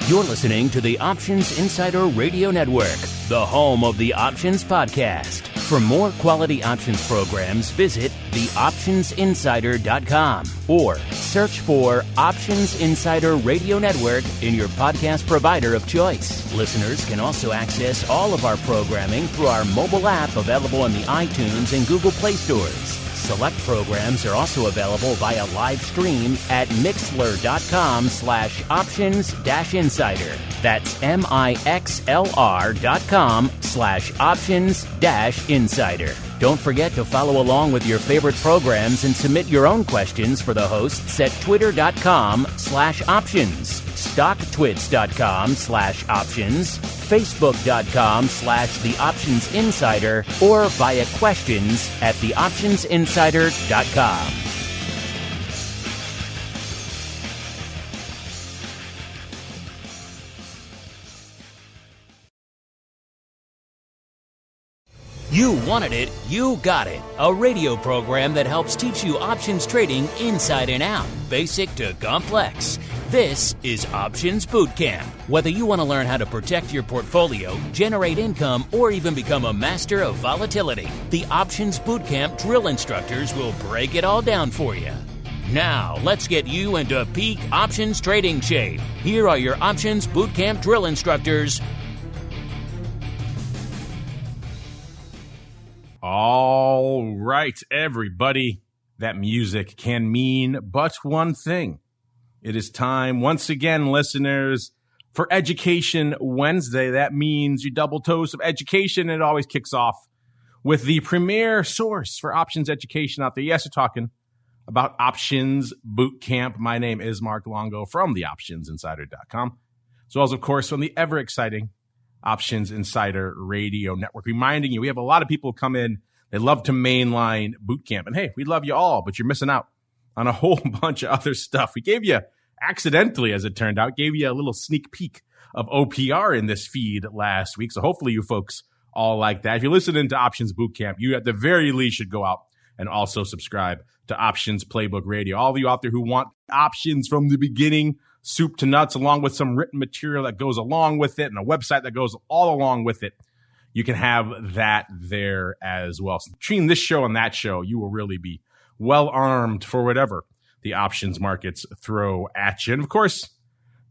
You're listening to the Options Insider Radio Network, the home of the Options Podcast. For more quality options programs, visit theoptionsinsider.com or search for Options Insider Radio Network in your podcast provider of choice. Listeners can also access all of our programming through our mobile app available in the iTunes and Google Play stores. Select programs are also available via live stream at mixlr.com/options-insider. That's mixlr.com/options-insider. Don't forget to follow along with your favorite programs and submit your own questions for the hosts at twitter.com/options, stocktwits.com/options, facebook.com/theoptionsinsider, or via questions at theoptionsinsider.com. You wanted it, you got it. A radio program that helps teach you options trading inside and out, basic to complex. This is Options Bootcamp. Whether you want to learn how to protect your portfolio, generate income, or even become a master of volatility, the Options Bootcamp drill instructors will break it all down for you. Now, let's get you into peak options trading shape. Here are your Options Bootcamp drill instructors. All right, everybody. That music can mean but one thing. It is time, once again, listeners, for Education Wednesday. That means your double dose of education. It always kicks off with the premier source for options education out there. Yes, we're talking about Options Bootcamp. My name is Mark Longo from theoptionsinsider.com, as well as, of course, from the ever-exciting Options Insider Radio Network. Reminding you, we have a lot of people come in. They love to mainline bootcamp. And hey, we love you all, but you're missing out on a whole bunch of other stuff. We gave you, accidentally, as it turned out, gave you a little sneak peek of OPR in this feed last week. So hopefully you folks all like that. If you're listening to Options Bootcamp, you at the very least should go out and also subscribe to Options Playbook Radio. All of you out there who want options from the beginning, soup to nuts, along with some written material that goes along with it and a website that goes all along with it, you can have that there as well. So between this show and that show, you will really be well armed for whatever the options markets throw at you. And of course,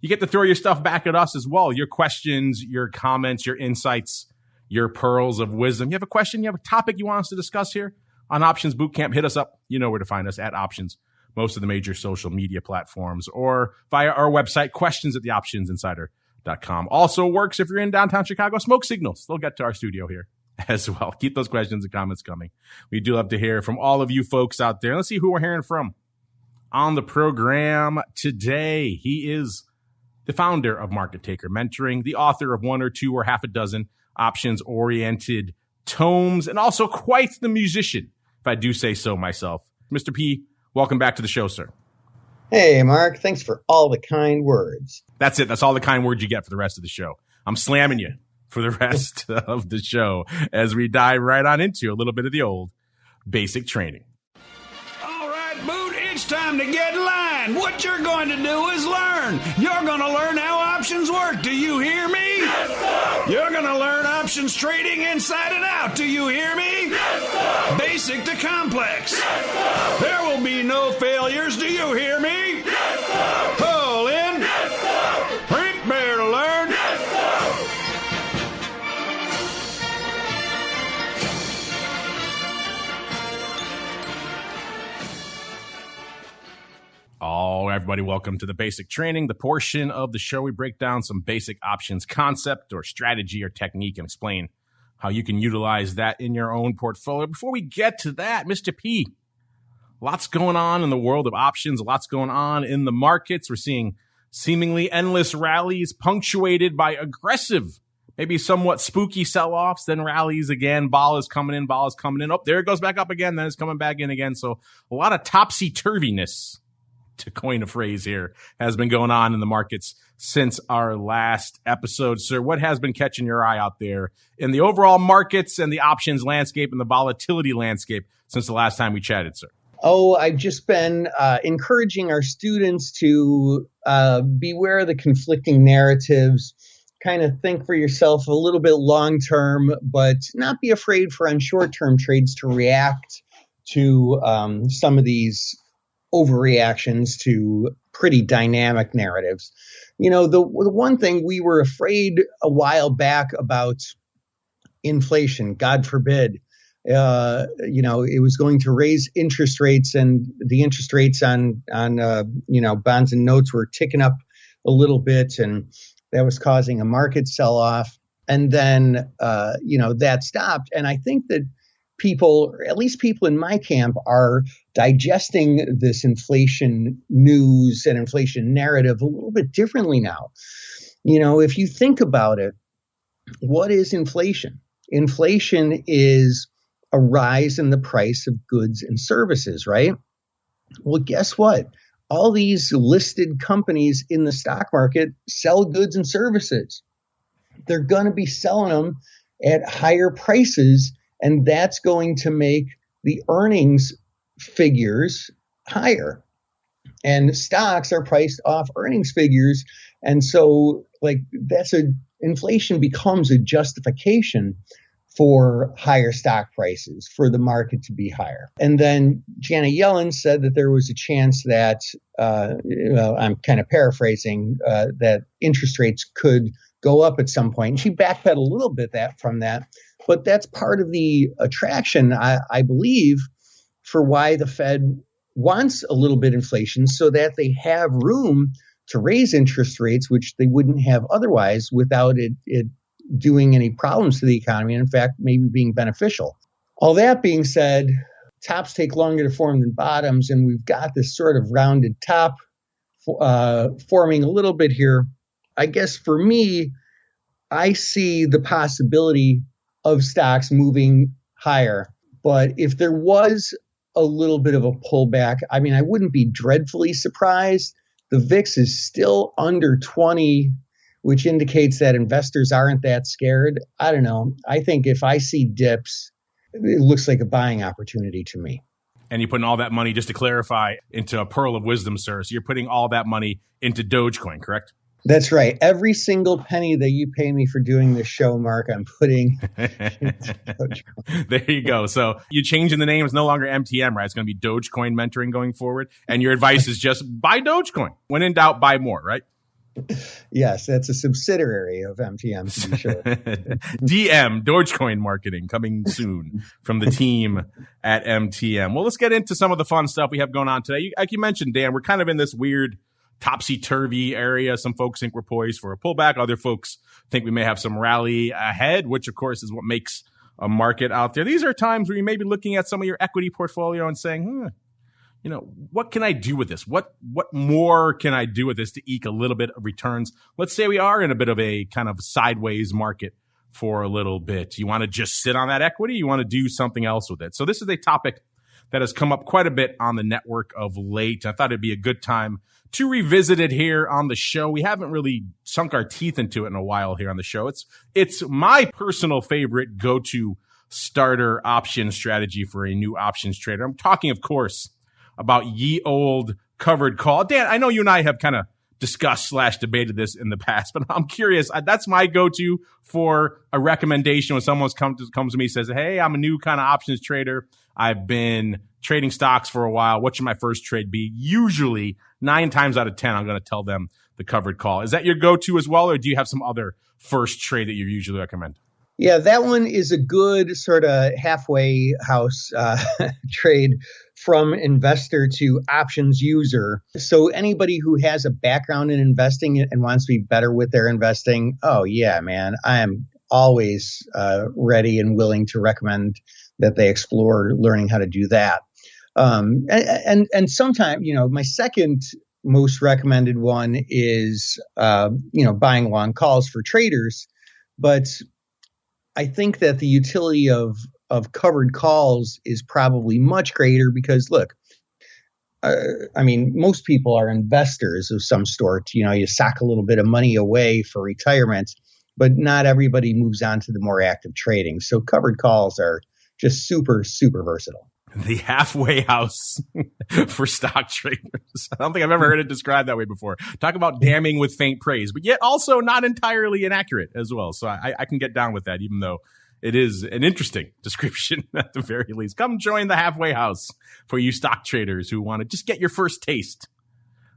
you get to throw your stuff back at us as well. Your questions, your comments, your insights, your pearls of wisdom. You have a question, you have a topic you want us to discuss here on Options Bootcamp, hit us up. You know where to find us at Options, most of the major social media platforms, or via our website, questions at theoptionsinsider.com. Also works if you're in downtown Chicago. Smoke signals. They'll get to our studio here as well. Keep those questions and comments coming. We do love to hear from all of you folks out there. Let's see who we're hearing from on the program today. He is the founder of Market Taker Mentoring, the author of one or two or half a dozen options-oriented tomes, and also quite the musician, if I do say so myself. Mr. P, welcome back to the show, sir. Hey, Mark. Thanks for all the kind words. That's it. That's all the kind words you get for the rest of the show. I'm slamming you for the rest of the show as we dive right on into a little bit of the old basic training. All right, Boot, it's time to get in line. What you're going to do is learn. You're going to learn how options work. Do you hear me? Yes, sir. You're going to learn options trading inside and out. Do you hear me? Yes, sir. Basic to complex. Yes, sir. There will be no failures. Do you hear me? Yes, sir. Pull in. Yes, sir. Print bear to learn. Yes, sir. Oh, everybody, welcome to the basic training, the portion of the show we break down some basic options concept or strategy or technique and explain how you can utilize that in your own portfolio. Before we get to that, Mr. P, lots going on in the world of options, lots going on in the markets. We're seeing seemingly endless rallies punctuated by aggressive, maybe somewhat spooky sell-offs, then rallies again. Vol is coming in. Oh, there it goes back up again. Then it's coming back in again. So a lot of topsy-turviness, to coin a phrase here, has been going on in the markets since our last episode. Sir, what has been catching your eye out there in the overall markets and the options landscape and the volatility landscape since the last time we chatted, sir? Oh, I've just been encouraging our students to beware of the conflicting narratives, kind of think for yourself a little bit long term, but not be afraid for on short term trades to react to some of these overreactions to pretty dynamic narratives. The one thing we were afraid a while back about inflation, God forbid, it was going to raise interest rates, and the interest rates on bonds and notes were ticking up a little bit, and that was causing a market sell-off. And then, that stopped. And I think that people, or at least people in my camp, are digesting this inflation news and inflation narrative a little bit differently now. If you think about it, what is inflation? Inflation is a rise in the price of goods and services, right? Well, guess what? All these listed companies in the stock market sell goods and services. They're going to be selling them at higher prices, and that's going to make the earnings figures higher. And stocks are priced off earnings figures. And so inflation becomes a justification for higher stock prices, for the market to be higher. And then Janet Yellen said that there was a chance that, I'm kind of paraphrasing, that interest rates could go up at some point. And she backpedaled a little bit from that. But that's part of the attraction, I believe, for why the Fed wants a little bit inflation, so that they have room to raise interest rates, which they wouldn't have otherwise, without it doing any problems to the economy, and in fact, maybe being beneficial. All that being said, tops take longer to form than bottoms, and we've got this sort of rounded top forming a little bit here. I guess for me, I see the possibility of stocks moving higher, but if there was a little bit of a pullback, I wouldn't be dreadfully surprised. The VIX is still under 20, which indicates that investors aren't that scared. I don't know. I think if I see dips, it looks like a buying opportunity to me. And you're putting all that money, just to clarify, into a pearl of wisdom, sir. So you're putting all that money into Dogecoin, correct? That's right. Every single penny that you pay me for doing this show, Mark, I'm putting into Dogecoin. There you go. So you're changing the name. It's no longer MTM, right? It's going to be Dogecoin Mentoring going forward. And your advice is just buy Dogecoin. When in doubt, buy more, right? Yes, that's a subsidiary of MTM, to be sure. DM, Dogecoin Marketing, coming soon from the team at MTM. Well, let's get into some of the fun stuff we have going on today. Like you mentioned, Dan, we're kind of in this weird topsy-turvy area. Some folks think we're poised for a pullback. Other folks think we may have some rally ahead, which, of course, is what makes a market out there. These are times where you may be looking at some of your equity portfolio and saying, what can I do with this? What more can I do with this to eke a little bit of returns? Let's say we are in a bit of a kind of sideways market for a little bit. You want to just sit on that equity? You want to do something else with it? So this is a topic that has come up quite a bit on the network of late. I thought it'd be a good time to revisit it here on the show. We haven't really sunk our teeth into it in a while here on the show. It's my personal favorite go-to starter option strategy for a new options trader. I'm talking, of course, about ye old covered call. Dan, I know you and I have kind of discussed / debated this in the past, but I'm curious. That's my go-to for a recommendation when someone comes to me and says, hey, I'm a new kind of options trader. I've been trading stocks for a while. What should my first trade be? Usually 9 times out of 10, I'm going to tell them the covered call. Is that your go-to as well, or do you have some other first trade that you usually recommend? Yeah, that one is a good sort of halfway house trade from investor to options user. So anybody who has a background in investing and wants to be better with their investing, oh yeah, man, I am always ready and willing to recommend that they explore learning how to do that. And sometimes, my second most recommended one is, buying long calls for traders. But I think that the utility of covered calls is probably much greater because, look, most people are investors of some sort. You sock a little bit of money away for retirement, but not everybody moves on to the more active trading. So covered calls are just super, super versatile. The halfway house for stock traders. I don't think I've ever heard it described that way before. Talk about damning with faint praise, but yet also not entirely inaccurate as well. So I can get down with that, even though it is an interesting description at the very least. Come join the halfway house for you stock traders who want to just get your first taste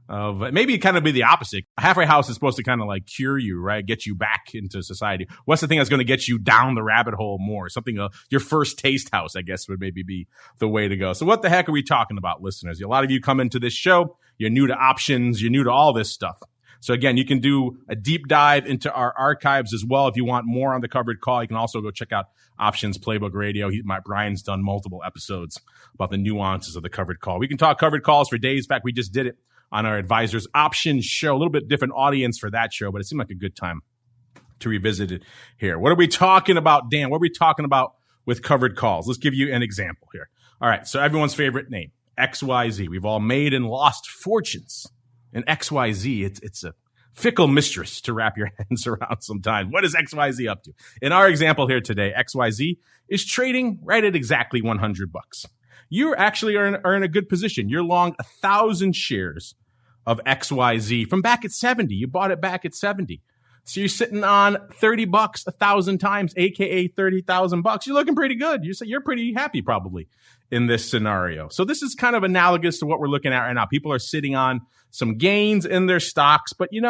of maybe kind of be the opposite. A halfway house is supposed to kind of like cure you, right? Get you back into society. What's the thing that's going to get you down the rabbit hole more? Something, your first taste house, I guess, would maybe be the way to go. So what the heck are we talking about, listeners? A lot of you come into this show. You're new to options. You're new to all this stuff. So again, you can do a deep dive into our archives as well. If you want more on the covered call, you can also go check out Options Playbook Radio. Brian's done multiple episodes about the nuances of the covered call. We can talk covered calls for days. In fact, we just did it on our Advisors Options show. A little bit different audience for that show, but it seemed like a good time to revisit it here. What are we talking about, Dan? What are we talking about with covered calls? Let's give you an example here. All right, so everyone's favorite name, XYZ. We've all made and lost fortunes. And XYZ, it's a fickle mistress to wrap your hands around sometimes. What is XYZ up to? In our example here today, XYZ is trading right at exactly $100. You actually are in a good position. You're long 1,000 shares of XYZ from back at 70. You bought it back at 70. So you're sitting on $30 1,000 times, aka $30,000. You're looking pretty good. You're pretty happy probably in this scenario. So this is kind of analogous to what we're looking at right now. People are sitting on some gains in their stocks, but you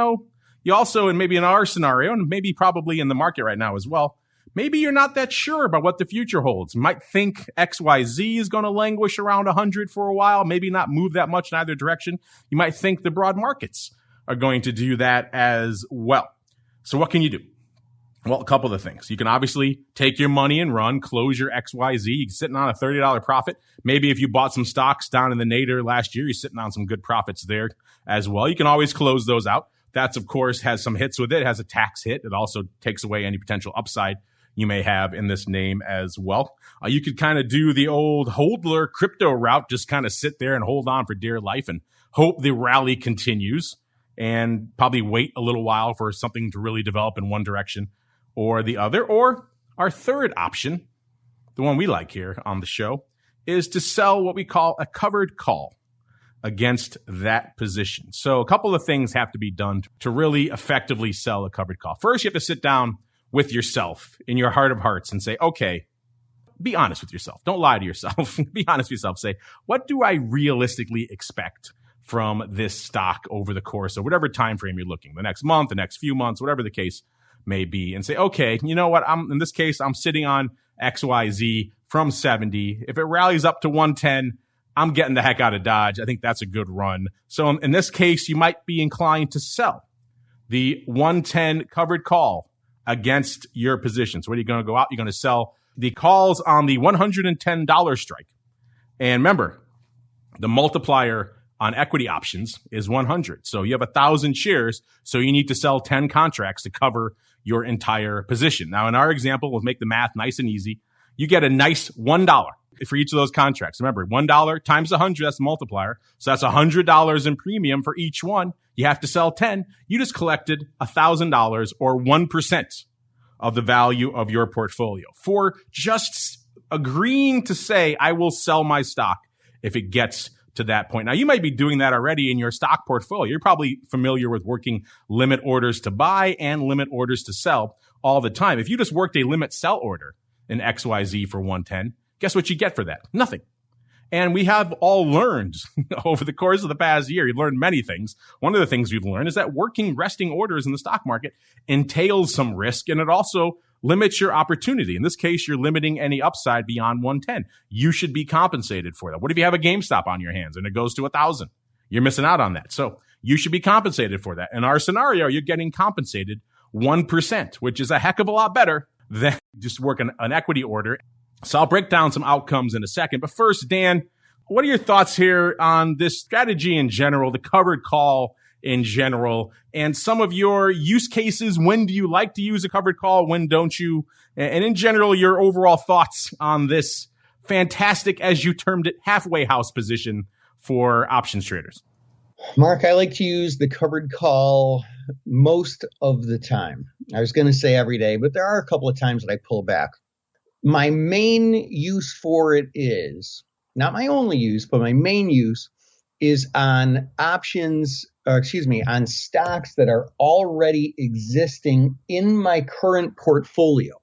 also, and maybe in our scenario, and maybe probably in the market right now as well, maybe you're not that sure about what the future holds. You might think XYZ is going to languish around 100 for a while, maybe not move that much in either direction. You might think the broad markets are going to do that as well. So what can you do? Well, a couple of things. You can obviously take your money and run, close your XYZ. You're sitting on a $30 profit. Maybe if you bought some stocks down in the nadir last year, you're sitting on some good profits there as well. You can always close those out. That's, of course, has some hits with it. It has a tax hit. It also takes away any potential upside you may have in this name as well. You could kind of do the old hodler crypto route, just kind of sit there and hold on for dear life and hope the rally continues and probably wait a little while for something to really develop in one direction or the other. Or our third option, the one we like here on the show, is to sell what we call a covered call against that position. So a couple of things have to be done to really effectively sell a covered call. First, you have to sit down with yourself in your heart of hearts and say, okay, be honest with yourself. Don't lie to yourself. Be honest with yourself. Say, what do I realistically expect from this stock over the course of whatever time frame you're looking, the next month, the next few months, whatever the case may be, and say, okay, you know what? In this case, I'm sitting on XYZ from 70. If it rallies up to 110, I'm getting the heck out of Dodge. I think that's a good run. So in this case, you might be inclined to sell the 110 covered call against your position. So what are you going to go out? You're going to sell the calls on the $110 strike. And remember, the multiplier on equity options is 100. So you have 1,000 shares. So you need to sell 10 contracts to cover your entire position. Now, in our example, we'll make the math nice and easy. You get a nice $1 for each of those contracts. Remember, $1 times 100, that's the multiplier. So that's $100 in premium for each one. You have to sell 10. You just collected $1,000 or 1% of the value of your portfolio for just agreeing to say, I will sell my stock if it gets to that point. Now, you might be doing that already in your stock portfolio. You're probably familiar with working limit orders to buy and limit orders to sell all the time. If you just worked a limit sell order in XYZ for 110, guess what you get for that? Nothing. And we have all learned over the course of the past year, you've learned many things. One of the things we've learned is that working resting orders in the stock market entails some risk, and it also limits your opportunity. In this case, you're limiting any upside beyond 110. You should be compensated for that. What if you have a GameStop on your hands and it goes to 1,000? You're missing out on that. So you should be compensated for that. In our scenario, you're getting compensated 1%, which is a heck of a lot better than just working an equity order. So I'll break down some outcomes in a second. But first, Dan, what are your thoughts here on this strategy in general, the covered call in general, and some of your use cases? When do you like to use a covered call? When don't you? And in general, your overall thoughts on this fantastic, as you termed it, halfway house position for options traders. Mark, I like to use the covered call most of the time. I was going to say every day, but there are a couple of times that I pull back. My main use for it is not my only use, but my main use is on on stocks that are already existing in my current portfolio.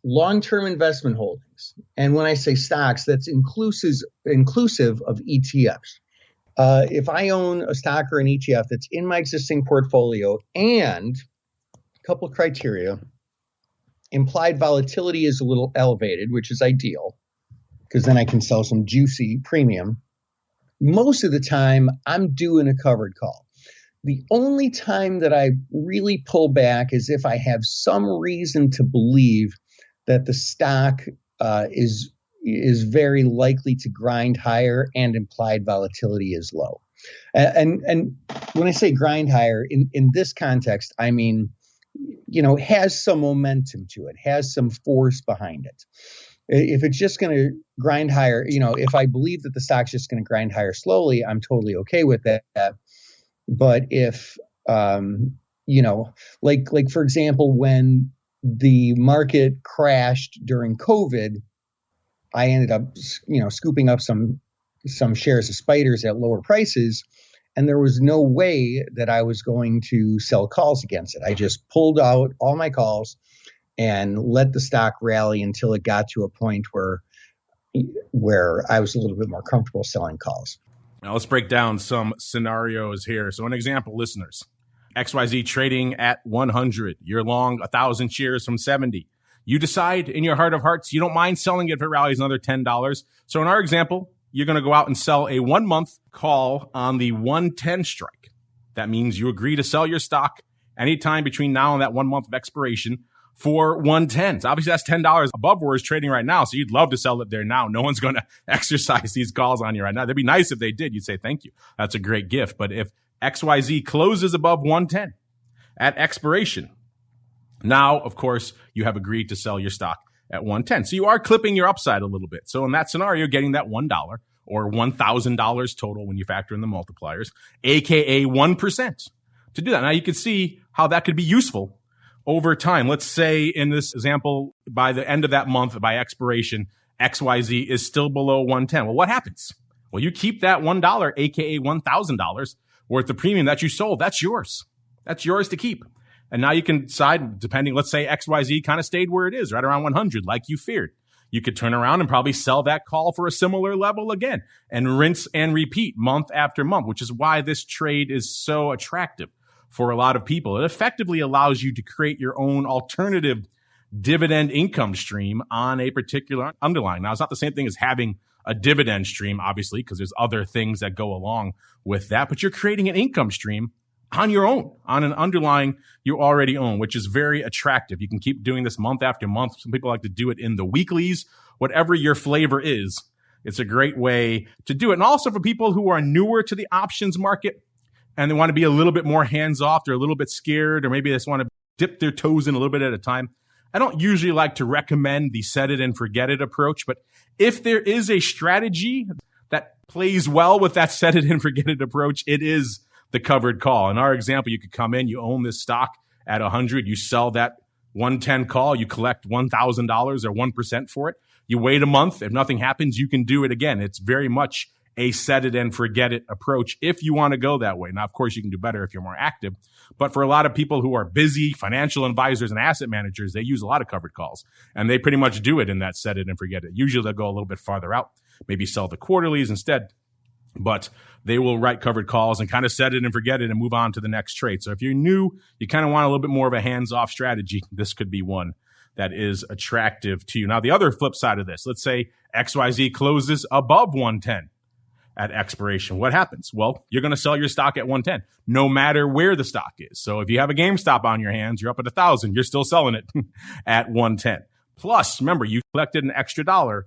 Long-term investment holdings. And when I say stocks, that's inclusive of ETFs. If I own a stock or an ETF that's in my existing portfolio, and a couple of criteria, implied volatility is a little elevated, which is ideal, because then I can sell some juicy premium. Most of the time, I'm doing a covered call. The only time that I really pull back is if I have some reason to believe that the stock is very likely to grind higher and implied volatility is low. And when I say grind higher, in this context, I mean, has some momentum to it, has some force behind it. If it's just going to grind higher, if I believe that the stock's just going to grind higher slowly, I'm totally okay with that. But if, like for example, when the market crashed during COVID, I ended up, scooping up some shares of Spiders at lower prices, and there was no way that I was going to sell calls against it. I just pulled out all my calls and let the stock rally until it got to a point where I was a little bit more comfortable selling calls. Now let's break down some scenarios here. So an example, listeners, XYZ trading at 100. You're long 1,000 shares from 70. You decide in your heart of hearts, you don't mind selling it if it rallies another $10. So in our example, you're going to go out and sell a 1-month call on the 110 strike. That means you agree to sell your stock anytime between now and that 1 month of expiration for 110. So obviously that's $10 above where it's trading right now. So you'd love to sell it there now. No one's going to exercise these calls on you right now. That'd be nice if they did. You'd say, thank you. That's a great gift. But if XYZ closes above 110 at expiration, now, of course, you have agreed to sell your stock at 110. So you are clipping your upside a little bit. So in that scenario, getting that $1 or $1,000 total when you factor in the multipliers, aka 1%. To do that, now you can see how that could be useful over time. Let's say in this example, by the end of that month, by expiration, XYZ is still below 110. Well, what happens? Well, you keep that $1, aka $1,000 worth of premium that you sold. That's yours. That's yours to keep. And now you can decide, depending, let's say XYZ kind of stayed where it is, right around 100, like you feared. You could turn around and probably sell that call for a similar level again and rinse and repeat month after month, which is why this trade is so attractive for a lot of people. It effectively allows you to create your own alternative dividend income stream on a particular underlying. Now, it's not the same thing as having a dividend stream, obviously, because there's other things that go along with that, but you're creating an income stream on your own, on an underlying you already own, which is very attractive. You can keep doing this month after month. Some people like to do it in the weeklies, whatever your flavor is. It's a great way to do it. And also for people who are newer to the options market and they want to be a little bit more hands-off, they're a little bit scared, or maybe they just want to dip their toes in a little bit at a time. I don't usually like to recommend the set it and forget it approach, but if there is a strategy that plays well with that set it and forget it approach, it is the covered call. In our example, you could come in, you own this stock at 100, you sell that 110 call, you collect $1,000 or 1% for it. You wait a month. If nothing happens, you can do it again. It's very much a set it and forget it approach if you want to go that way. Now, of course, you can do better if you're more active. But for a lot of people who are busy, financial advisors and asset managers, they use a lot of covered calls. And they pretty much do it in that set it and forget it. Usually they'll go a little bit farther out, maybe sell the quarterlies instead. But they will write covered calls and kind of set it and forget it and move on to the next trade. So if you're new, you kind of want a little bit more of a hands-off strategy. This could be one that is attractive to you. Now, the other flip side of this, let's say XYZ closes above 110 at expiration. What happens? Well, you're going to sell your stock at 110, no matter where the stock is. So if you have a GameStop on your hands, you're up at 1,000, you're still selling it at 110. Plus, remember, you collected an extra $1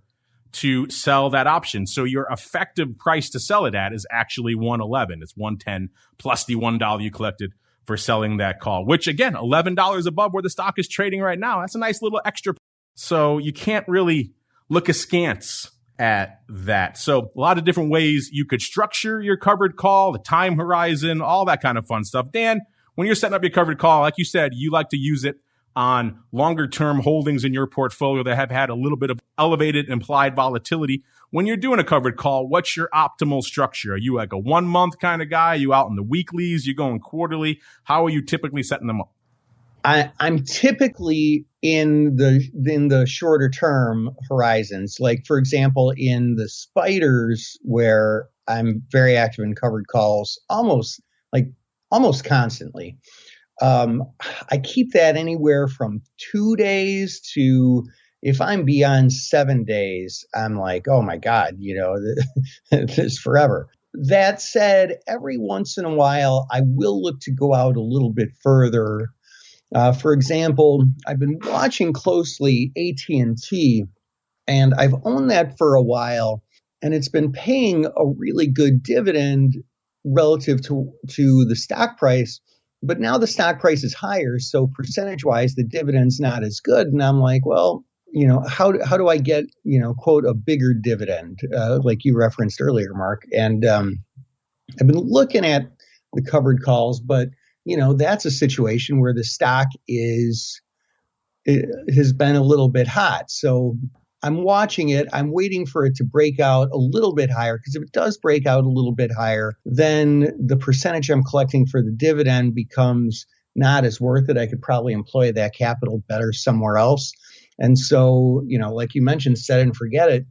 to sell that option. So your effective price to sell it at is actually 111. It's 110 plus the $1 you collected for selling that call, which again, $11 above where the stock is trading right now. That's a nice little extra. So you can't really look askance at that. So a lot of different ways you could structure your covered call, the time horizon, all that kind of fun stuff. Dan, when you're setting up your covered call, like you said, you like to use it on longer term holdings in your portfolio that have had a little bit of elevated implied volatility. When you're doing a covered call, what's your optimal structure? Are you like a 1 month kind of guy? Are you out in the weeklies? You going quarterly? How are you typically setting them up? I'm typically in the shorter term horizons. Like, for example, in the spiders, where I'm very active in covered calls almost constantly. I keep that anywhere from 2 days to, if I'm beyond 7 days, I'm like, oh my God, this forever. That said, every once in a while, I will look to go out a little bit further. For example, I've been watching closely AT&T, and I've owned that for a while, and it's been paying a really good dividend relative to the stock price. But now the stock price is higher, so percentage-wise, the dividend's not as good. And I'm like, well, how do I get, quote, a bigger dividend, like you referenced earlier, Mark? And I've been looking at the covered calls, but that's a situation where the stock has been a little bit hot. So I'm watching it. I'm waiting for it to break out a little bit higher, because if it does break out a little bit higher, then the percentage I'm collecting for the dividend becomes not as worth it. I could probably employ that capital better somewhere else. And so, like you mentioned, set it and forget it.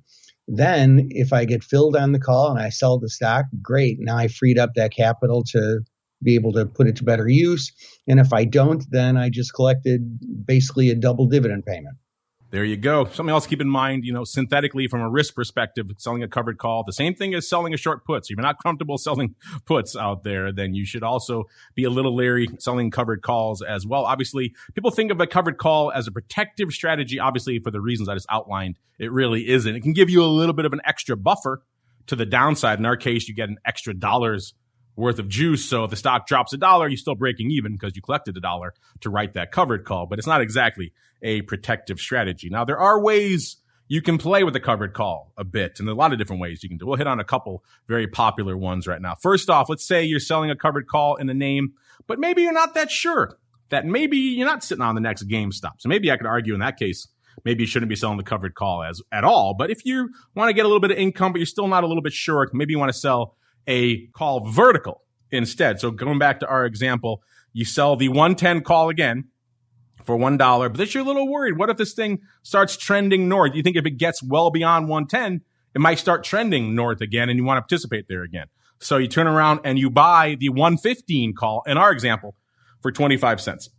Then if I get filled on the call and I sell the stock, great. Now I freed up that capital to be able to put it to better use. And if I don't, then I just collected basically a double dividend payment. There you go. Something else to keep in mind, synthetically from a risk perspective, selling a covered call, the same thing as selling a short put. So if you're not comfortable selling puts out there, then you should also be a little leery selling covered calls as well. Obviously, people think of a covered call as a protective strategy. Obviously, for the reasons I just outlined, it really isn't. It can give you a little bit of an extra buffer to the downside. In our case, you get an extra $1 worth of juice. So if the stock drops $1, you're still breaking even because you collected $1 to write that covered call, but it's not exactly a protective strategy. Now, there are ways you can play with the covered call a bit, and there are a lot of different ways you can do. We'll hit on a couple very popular ones right now. First off, let's say you're selling a covered call in a name, but maybe you're not that sure that maybe you're not sitting on the next GameStop. So maybe I could argue in that case, maybe you shouldn't be selling the covered call at all. But if you want to get a little bit of income, but you're still not a little bit sure, maybe you want to sell a call vertical instead. So going back to our example, you sell the 110 call again for $1, but then you're a little worried. What if this thing starts trending north? You think if it gets well beyond 110, it might start trending north again, and you want to participate there again. So you turn around and you buy the 115 call, in our example, for 25 cents.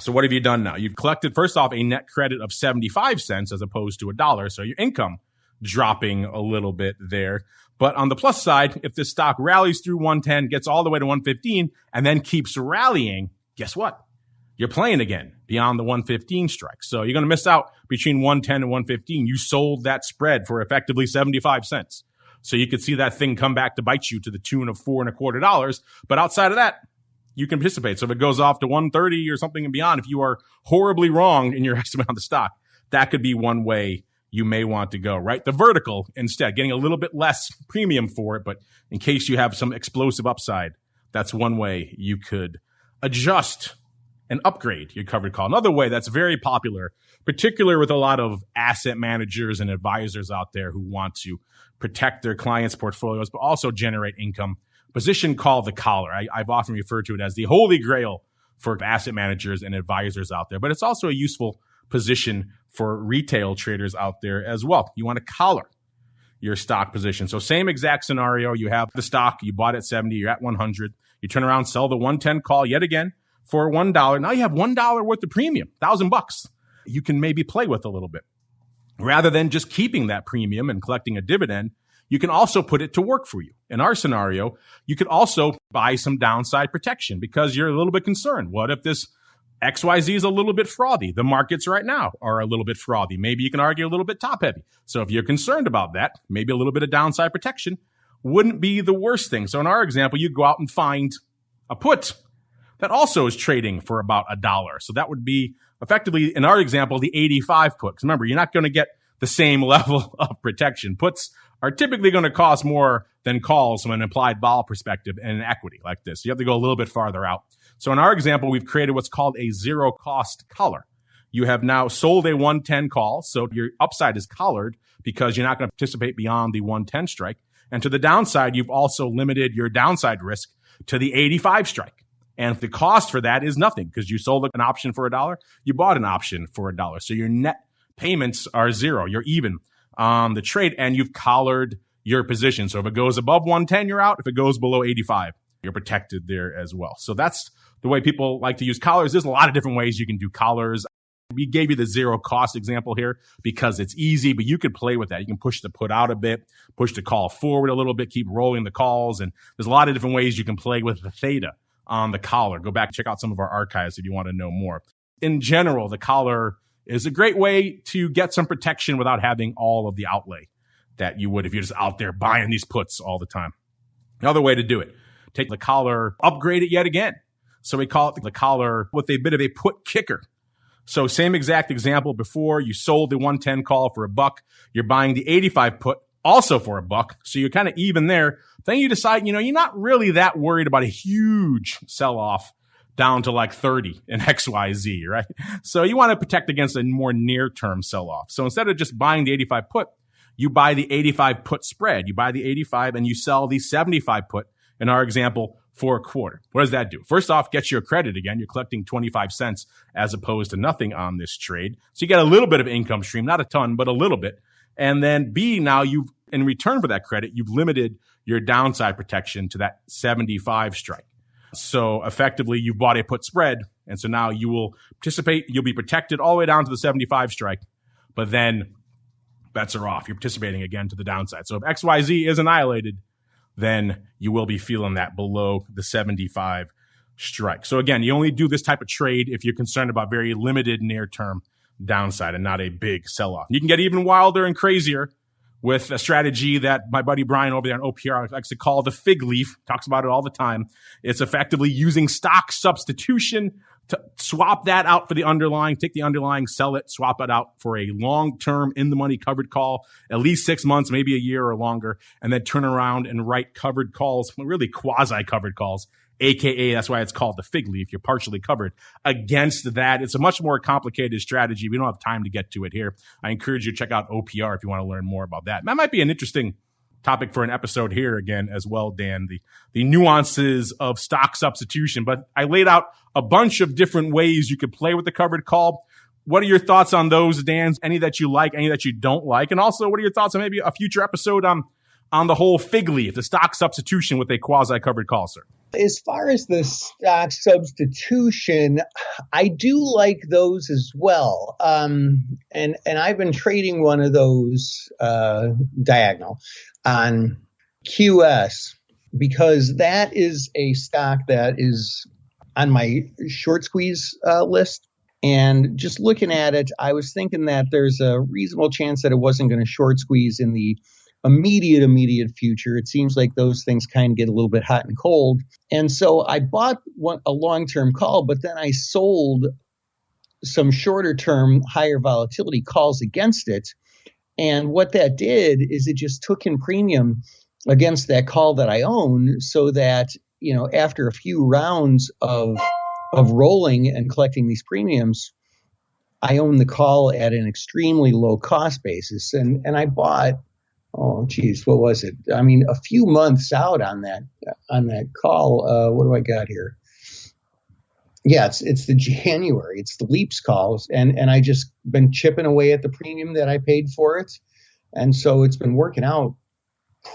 So what have you done now? You've collected, first off, a net credit of 75 cents as opposed to $1. So your income dropping a little bit there. But on the plus side, if this stock rallies through 110, gets all the way to 115, and then keeps rallying, guess what? You're playing again beyond the 115 strike. So you're going to miss out between 110 and 115. You sold that spread for effectively 75 cents. So you could see that thing come back to bite you to the tune of $4.25. But outside of that, you can participate. So if it goes off to 130 or something and beyond, if you are horribly wrong in your estimate on the stock, that could be one way you may want to go, right? The vertical instead, getting a little bit less premium for it, but in case you have some explosive upside, that's one way you could adjust and upgrade your covered call. Another way that's very popular, particularly with a lot of asset managers and advisors out there who want to protect their clients' portfolios, but also generate income, position called the collar. I've often referred to it as the holy grail for asset managers and advisors out there, but it's also a useful position for retail traders out there as well. You want to collar your stock position. So same exact scenario. You have the stock, you bought at 70, you're at 100. You turn around, sell the 110 call yet again for $1. Now you have $1 worth of premium, $1,000 you can maybe play with a little bit. Rather than just keeping that premium and collecting a dividend, you can also put it to work for you. In our scenario, you could also buy some downside protection because you're a little bit concerned. What if this XYZ is a little bit frothy? The markets right now are a little bit frothy. Maybe you can argue a little bit top heavy. So if you're concerned about that, maybe a little bit of downside protection wouldn't be the worst thing. So in our example, you go out and find a put that also is trading for about $1. So that would be effectively, in our example, the 85 put. Because remember, you're not going to get the same level of protection. Puts are typically going to cost more than calls from an implied vol perspective in an equity like this. So you have to go a little bit farther out. So in our example, we've created what's called a zero cost collar. You have now sold a 110 call, so your upside is collared because you're not going to participate beyond the 110 strike. And to the downside, you've also limited your downside risk to the 85 strike. And the cost for that is nothing because you sold an option for $1, you bought an option for $1. So your net payments are zero. You're even on the trade, and you've collared your position. So if it goes above 110, you're out. If it goes below 85, you're protected there as well. So that's the way people like to use collars. There's a lot of different ways you can do collars. We gave you the zero cost example here because it's easy, but you could play with that. You can push the put out a bit, push the call forward a little bit, keep rolling the calls. And there's a lot of different ways you can play with the theta on the collar. Go back and check out some of our archives if you want to know more. In general, the collar is a great way to get some protection without having all of the outlay that you would if you're just out there buying these puts all the time. Another way to do it, take the collar, upgrade it yet again. So we call it the collar with a bit of a put kicker. So same exact example before, you sold the 110 call for $1. You're buying the 85 put also for $1. So you're kind of even there. Then you decide, you're not really that worried about a huge sell-off down to like 30 in XYZ, right? So you want to protect against a more near-term sell-off. So instead of just buying the 85 put, you buy the 85 put spread. You buy the 85 and you sell the 75 put, in our example, for $0.25. What does that do? First off, gets you a credit again. You're collecting 25 cents as opposed to nothing on this trade. So you get a little bit of income stream, not a ton, but a little bit. And then B, now in return for that credit, you've limited your downside protection to that 75 strike. So effectively, you bought a put spread. And so now you will participate. You'll be protected all the way down to the 75 strike. But then bets are off. You're participating again to the downside. So if XYZ is annihilated, then you will be feeling that below the 75 strike. So again, you only do this type of trade if you're concerned about very limited near-term downside and not a big sell-off. You can get even wilder and crazier with a strategy that my buddy Brian over there on OPR likes to call the fig leaf, talks about it all the time. It's effectively using stock substitution to swap that out for the underlying, take the underlying, sell it, swap it out for a long-term in-the-money covered call, at least 6 months, maybe a year or longer, and then turn around and write covered calls, really quasi-covered calls, AKA, that's why it's called the fig leaf. You're partially covered against that. It's a much more complicated strategy. We don't have time to get to it here. I encourage you to check out OPR if you want to learn more about that. That might be an interesting topic for an episode here again as well, Dan, the nuances of stock substitution. But I laid out a bunch of different ways you could play with the covered call. What are your thoughts on those, Dan? Any that you like, any that you don't like? And also, what are your thoughts on maybe a future episode on the whole fig leaf, the stock substitution with a quasi-covered call, sir? As far as the stock substitution, I do like those as well. And I've been trading one of those diagonal on QS because that is a stock that is on my short squeeze list. And just looking at it, I was thinking that there's a reasonable chance that it wasn't going to short squeeze in the immediate future. It seems like those things kind of get a little bit hot and cold. And so I bought a long-term call, but then I sold some shorter-term, higher volatility calls against it. And what that did is it just took in premium against that call that I own so that, after a few rounds of rolling and collecting these premiums, I own the call at an extremely low cost basis. And I bought, what was it? I mean, a few months out on that call. What do I got here? Yeah, it's the January. It's the Leaps calls. And I just been chipping away at the premium that I paid for it. And so it's been working out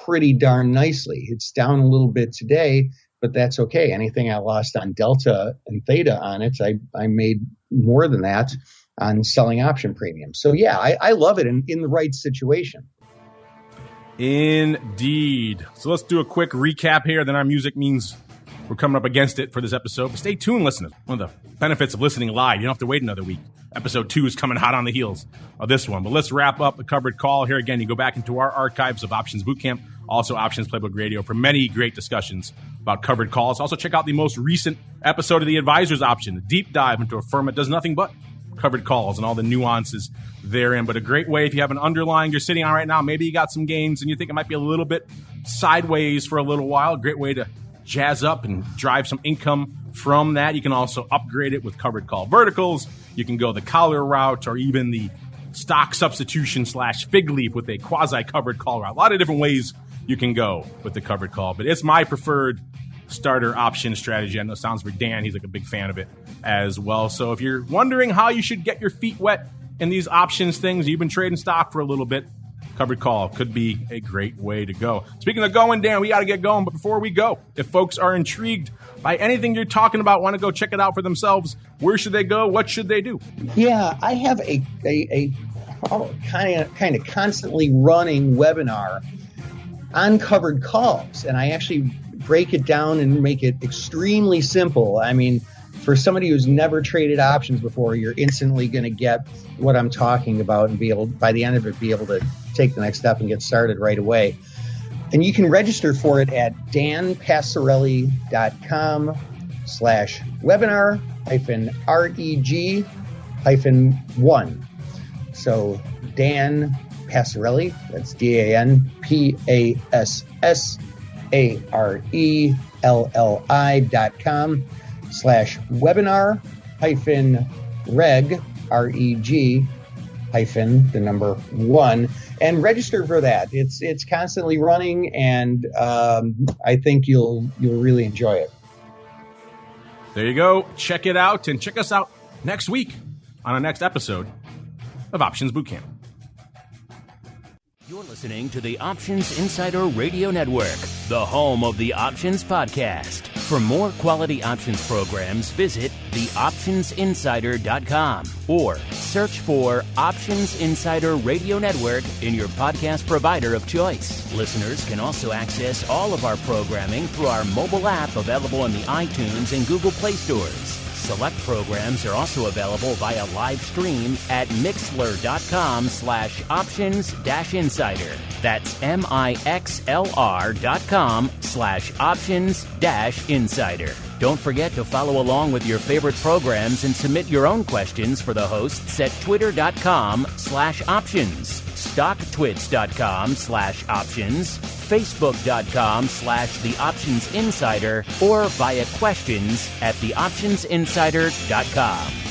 pretty darn nicely. It's down a little bit today, but that's okay. Anything I lost on Delta and Theta on it, I made more than that on selling option premium. So yeah, I love it in the right situation. Indeed. So let's do a quick recap here. Then our music means we're coming up against it for this episode. But stay tuned, listeners. One of the benefits of listening live, you don't have to wait another week. Episode 2 is coming hot on the heels of this one. But let's wrap up the covered call here. Again, you go back into our archives of Options Bootcamp, also Options Playbook Radio for many great discussions about covered calls. Also check out the most recent episode of the Advisor's Option, a deep dive into a firm that does nothing but covered calls and all the nuances therein. But a great way if you have an underlying you're sitting on right now, maybe you got some gains and you think it might be a little bit sideways for a little while, a great way to jazz up and drive some income from that. You can also upgrade it with covered call verticals. You can go the collar route or even the stock substitution / fig leaf with a quasi covered call route. A lot of different ways you can go with the covered call, but it's my preferred starter option strategy. I know it sounds for Dan. He's like a big fan of it as well. So if you're wondering how you should get your feet wet in these options things, you've been trading stock for a little bit, covered call could be a great way to go. Speaking of going, Dan, we got to get going. But before we go, if folks are intrigued by anything you're talking about, want to go check it out for themselves, where should they go? What should they do? Yeah, I have a kind of constantly running webinar on covered calls, and I actually break it down and make it extremely simple. I mean, for somebody who's never traded options before, you're instantly going to get what I'm talking about and be able, by the end of it, be able to take the next step and get started right away. And you can register for it at danpassarelli.com/webinar-reg-1. So Dan Passarelli, that's DANPassarelli.com/webinar-reg-1, and register for that. It's constantly running, and I think you'll really enjoy it. There you go. Check it out, and check us out next week on our next episode of Options Bootcamp. You're listening to the Options Insider Radio Network, the home of the Options Podcast. For more quality options programs, visit theoptionsinsider.com or search for Options Insider Radio Network in your podcast provider of choice. Listeners can also access all of our programming through our mobile app available in the iTunes and Google Play stores. Select programs are also available via live stream at mixlr.com/options-insider. That's mixlr.com/options-insider. Don't forget to follow along with your favorite programs and submit your own questions for the hosts at twitter.com/options, stocktwits.com/options, facebook.com/theoptionsinsider, or via questions at theoptionsinsider.com.